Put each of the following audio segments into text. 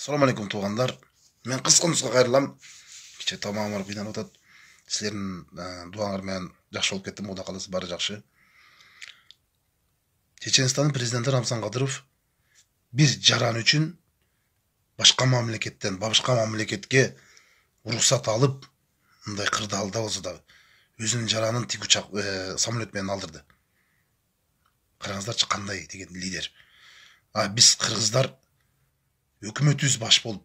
Assalamu alaikum туғандар. Мен қысқа нұсқа қайырлам. Кеше тамағым ауырып қиналып отады. Сіздердің дуаңар менен жақсы болып кеттім. Ода қаласы бары жақсы. Чеченстанның президенті Рамзан Кадыров bir жаран үшін башқа мамлекетке рұқсат алып, мындай қырдаалда болса да өзінің жаранын тик учак самолетмен алдырды. Қараңыздарчы қандай деген лидер. Біз қырғыздар өкіметіміз баш болып,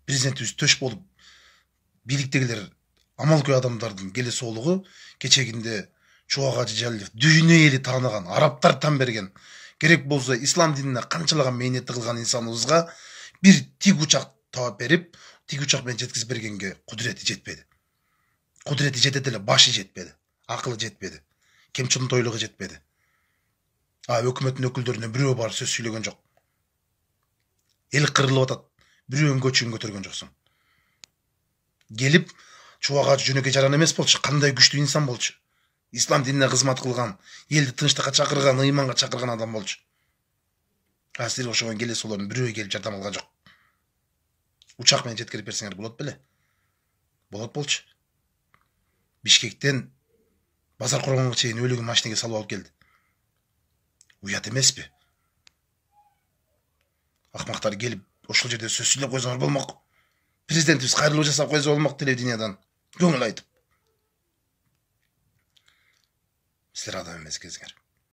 президентіміз төш болып, биліктегілер амалкөй адамдардың келесі олығы кечегінде Чубак Ажыжалиев дүйнө эли тааныган, арабтар тан берген, керек болса ислам динine канчалаган мээнетти кылган инсаныбызга бир тик учак таап берип, тик учак менен жеткизип бергенге кудурети жетпеди. Кудурети жетет эле, башы жетпеди, акылы жетпеди, кемчинтойлугу жетпеди. Өкмөттүн өкүлдөрүнө бирөө бар сөз сүйлөгөн жок. Эл кырылып атат, бирөөнүн көчүн көтөргөн жоксуң. Келип Чубак Ажы жөнөкөй жаран эмес болчу, кандай күчтүү инсан болчу. İslam dinine kızmat kılgan, елді тынчтыкка чакырган, ыйманга чакырган адам болчу. Силерге ошогон келе солордун бирөө келип жардам алган жок. Учак менен жеткирип берсеңер болот беле? Болот болчу. Бишкектен базар коргонго чейин өлүгүн машинеге салып алып келди. Уят эмеспи? Акмактар келип ошол жерде сөз сүйлөп койсоңор болмок. Президентибиз кайрылуу жасап койсо болмок телевидениядан. Көңүл айтып. Силер адам эмес экенсиңер.